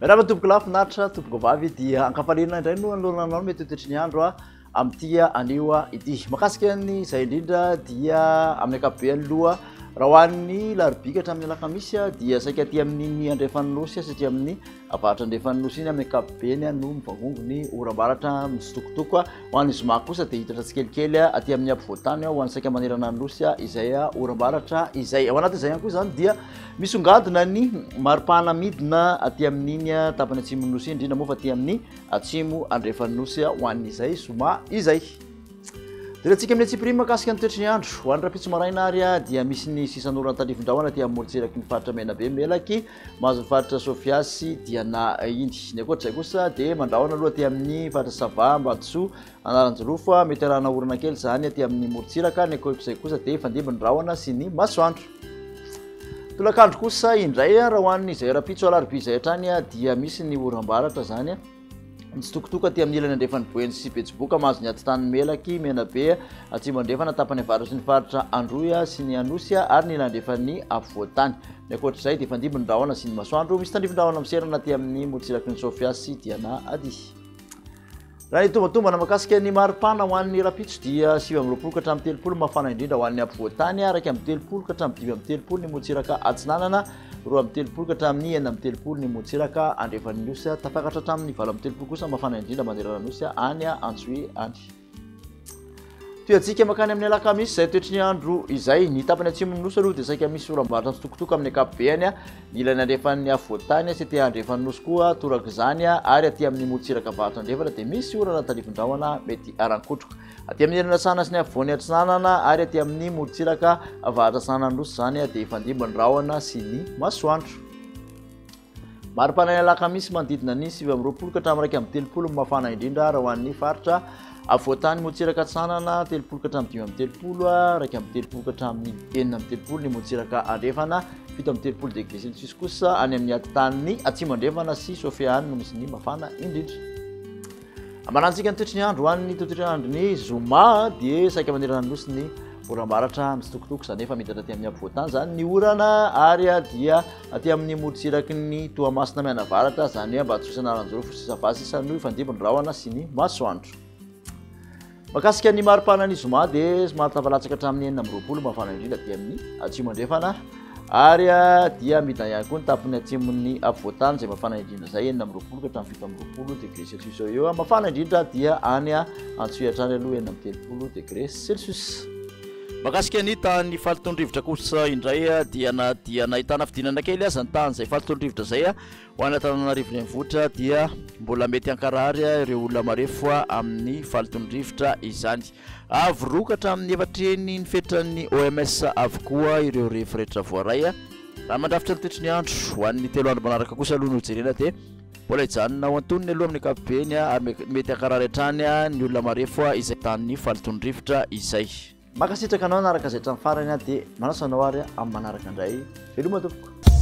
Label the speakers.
Speaker 1: Raha tompoko lafinaritra tompoko vavy dia ankafarina indray no anoloana mety toetry ny andro amtia anio ity. Makasika ny izay indrindra dia amin'ny ankapobeny aloha raha hoan'ny larobika hatramin'ny alakamisy dia saika aty amin'ny andrefanosy satria amin'ny avaratra andrefanosy iny amin'ny ankapobeny no mivangongo ny oram-baratra misitokotoko ho an'ny zoma kosa dia hitatra tsikelikely aty amin'ny ampovoantany ho an'ny saika manerana nosy izay oram-baratra izay ao anatin' izay ihany koa zany dia misongadina ny maripana midina aty amin'iny tapany atsimo nosy indrindra moa fa aty amin'ny atsimo andrefanosy ho an'izay zoma izay. Tsika amin'ny tsipirimy makasika ny toetry ny andro ho an'ny rapitso maraina ary dia misy ny sisan'olona tandrivindrahona aty amin'ny molotseraky ny faritra Menabe melaky mahazo ny faritra Sofiasy dia na indy ny ankoatr'izay kosa dia mandrahona aloha aty amin'ny faritra Sava Ambatsoa Anaranjorofo mety arahana orana kely zany aty amin'ny molotsiraka ny ankoatr'izay kosa dia fandimby ny rahona sy ny masoandro. Tolakandro kosa indray raha hoan'ny izay rapitso alarobia izay hatrany dia misy ny oram-baratra zany mitsitokotoko aty amin'ny ilany andrefany Boeny sy Betsiboka mahazo ny atitany melaky Menabe atsimo andrefana tapany avaratsy sy ny faritra Androya sy ny Anosy ary ny landrefany afovoantany. Ny ankoatr'izay dia fandimby ny rahona sy ny masoandro misy tandrivindrahona miserana aty amin'ny molotsiraky ny Sofiasy dia na ady. Raha ny tombatombana makasika ny maripana ho an'ny rapitso dia 7-20 ka hatramin'ny 30 mafana indrindra ho an'ny afovoantany araka amin'ny 30 ka hatramin'ny 5-30 ny molotsiraka Atsinanana 2-30 ka hatramin'ny 9-30 ny molotsiraka andrefan'ny Nosy tafakatra hatramin'ny 9-30 kosa mafana indrindra manerana Nosy any Antsoe any. Toeantsika makany amin'ny alakamisy izay toetry ny andro izay ny tapany atsimon'ny Nosy aloha dia saika misy oram-baratra mitsitokotoko amin'ny ankapobeny ny ilany andrefan'ny afovoantany sy aty andrefan'ny Nosy koa toraka izany ary aty amin'ny molotsiraka avaratra andrefana dia misy orana tandrivindrahona mety arankotroka aty amin'ny ilany atsana sy ny afovoany Atsinanana ary aty amin'ny molotsiraka avaratra Atsinanana Nosy zany dia fandimby ny rahona sy ny masoandro. Maripana ny alakamisy manodidina ny 7-20 ka hatramin'ny 30 mafana indrindra raha ho an'ny faritra afovoantany molotsiraka Atsinanana 30 ka hatramin'ny 5-30 30 ka hatramin'ny 9-30 ny molotsiraka andrefana 7-30 degré Celsius kosa any amin'ny atitany atsimo andrefana sy Sofiany no misy ny mafana indrindra. Manansika ny toetry ny andro ho an'ny toetry ny andro ny zoma dia saika manerana Nosy ny oram-baratra mitsitokotoko zany efa miditra aty amin'ny afovoantany zany ny orana ary dia aty amin'ny molotsiraky ny Toamasina mianavaratra zany Ambatsoa sy Anaranjorofo sy Sava sisa no ifandimby ny rahona sy ny masoandro. Makasika ny maripana ny zoma dia somary tavalatsaka hatramin'ny 9-20 mafana indrindra aty amin'ny atsimo andrefana ary dia midina ihany koa ny tapony atsimon'ny afovoantany izay mafana indrindra zay 9-20 ka hatramin'ny 7-20 degré Celsius eo mafana indrindra dia any Antsoe hatrany aloha 9-30 degré Celsius. Makasika ny tany falitondrivotra kosa indray dia nahitana fidinana kely aza ny tany izay falitondrivotra zay ho an'ny Antananarivo renivohitra dia mbola mety hankarary ireo olona marefo amin'ny falitondrivotra izany. Avy roa ka hatramin'ny efatreny ny fetran'ny OMS avokoa ireo rehefa rehetra voaray raha mandrafitra ny toetry ny andro ho an'ny 3 andro manaraka kosa aloha no jerena dia mbola hijanona ho antonony aloha amin'ny ankapobeny ary mety hankarary hatrany ny olona marefo izay tany falitondrivotra izay. Makasitraka anao naraka izay hatramin'ny farany dia manasanao ary amin'ny manaraka indray veloma tompoko.